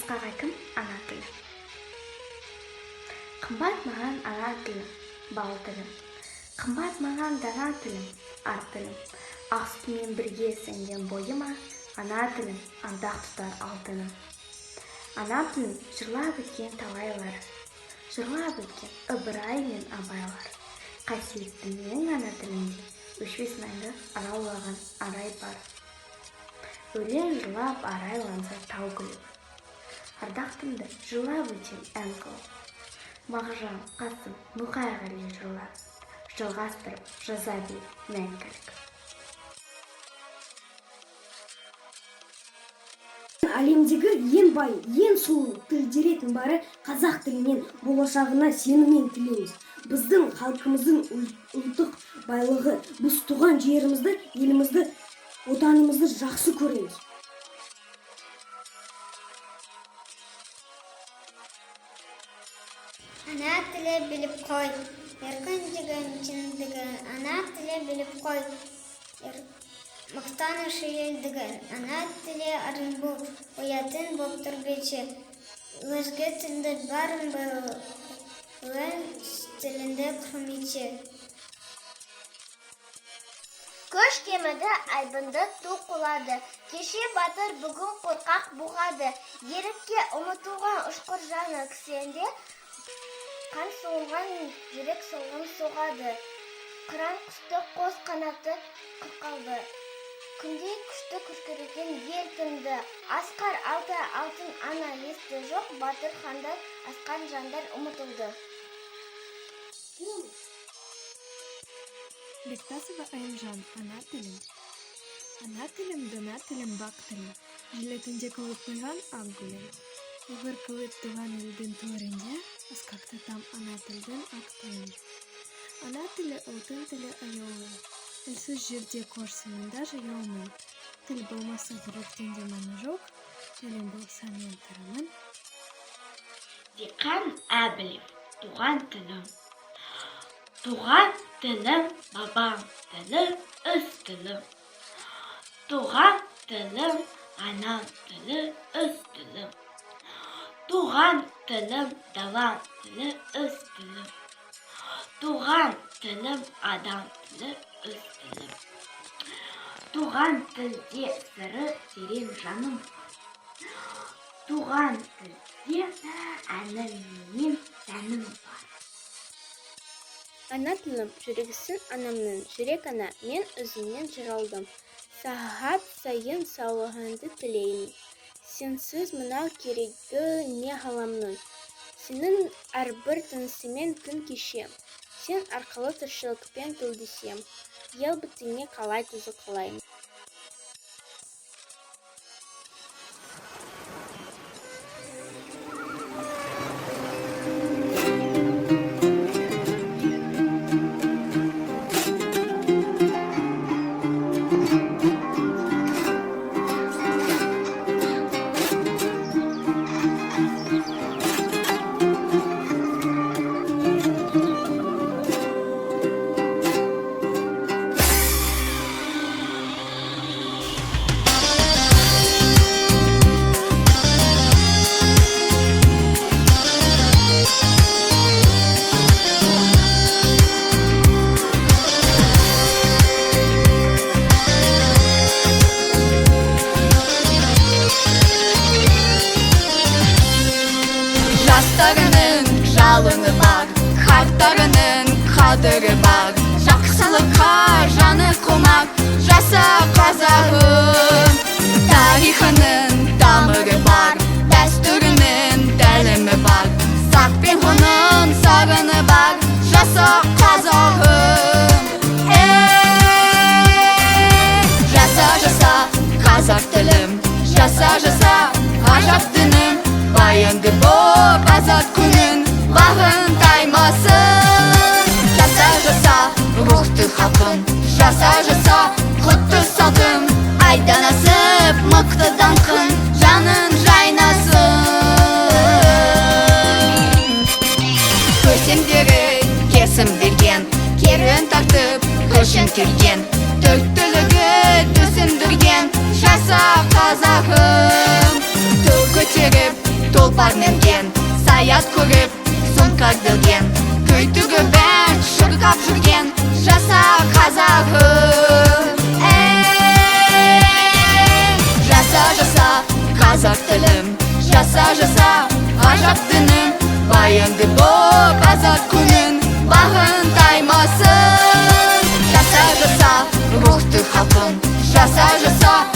Асқақ айкым ана тілі. Қымбат маған ана тілім, бал тілім. Қымбат маған дана тілім, ар тілім. Ақ сүтімен бірге сіңген бойыма, ана тілім ардақ тұтар алтыным. Ана тілім жырлап өткен талайлар, жырлап өткен Ыбырай мен Абайлар. Қасиетті менің ана тілімде өшпес мәңгі араулаған арай бар. Өлең жырлап арайланса тау күліп, ардақтымды жырлап өтем ән қылып. Мағжан, Қасым, Мұқайғали жырлап, жалғастырып жаза бер мәңгілік. Әлемдегі ең бай, ең сұлу тілдердің бары қазақ тілінен болашағына сенумен тілейміз. Біздің халқымыздың ұлттық байлығы, біз туған жерімізді, елімізді, отанымызды жақсы көреміз. Ана тілі біліп қой, еркіндігін, шындығын, ана тілі біліп қой, мақтанышы елдігін, ана тілі арын бұл, оятын болып тұрбече, өзге тілді барын бұл, өз тілінде құрмече. Көш кемеді айбынды ту құлады, кеше батыр бүгін қорқақ бұғады, ерікке ұмытуған ұшқыр жаны кісенде, қан соғылған жүрек соғын соғады. Қыран құсты қос қанаты қырқалды. Күндей күшті күшкірген ел тынды. Асқар алды алтын ана есті жоқ, батыр хандар асқан жандар ұмытылды. Бектасова Айымжан, ана тілім. Ана тілім, дана тілім, бақ тілім. Жилетінде колып қойған ақ гүлім. Ұғыр қылып туған елдің төрінде, асқақты там ана тілдің ақ тілім. Ана тілі ұлтын тілі аяулы. Тілсіз жерде қорсынында жаяумын. Тіл болмаса жүректенде маны жоқ, тілім болса мен тырымын. Диқан Әбілев, туған тілім. Туған тілім, бабам тілі, өз тілім. Туған тілім, анам тілі, өз тілім. Туған тілім, далам тілі, өз тілім. Туған тілім, адам тілі, өз тілім. Туған тілде сыры терең жаным. Туған тілде әнім менен сәнім бар. Ана тілім жүрегісін анамның, жүрек ана, мен өзіңнен жыралдым. Сағат сайын саулығыңды тілеймін. Сенсіз мынау керегі не ғаламның. Сенің әрбір тынысымен күн кешем. Сен арқылы тіршілікпен тілдесем. Ел бітіңе қалай түзі қалайым. Жастарының жалыны бар, қарттарының қадірі бар. Жақсылыққа жаны құмар, жаса қазағым. Тарихының тамыры бар, дәстүрінің тәлімі бар. Сақ пен ғының сарыны бар, жаса қазағым. Жаса, жаса, қазақ тілім, жаса, жаса, ғажап дінім. Баянды боп азат күнін, бағын таймасын. Жаса, жаса, рухты хақын, жаса, жаса, құтты салтым. Айдан асып, мықты даңқын, жанын жайнасын. Көсемдері кесім берген, керуен тартып, көшін келген. Төрттілігі түсіндірген, жаса қазағым. Ту көтеріп, Тұлпар мінген, саят көріп, сумка білген, көй түгібен шырқап жүрген жаса қазағым. Жаса, жаса, қазақ тілім, жаса, жаса, ғажап дінім, баянды боп азат күнін, бағын таймасын. Жаса, жаса, рухты халқым, жаса, жаса,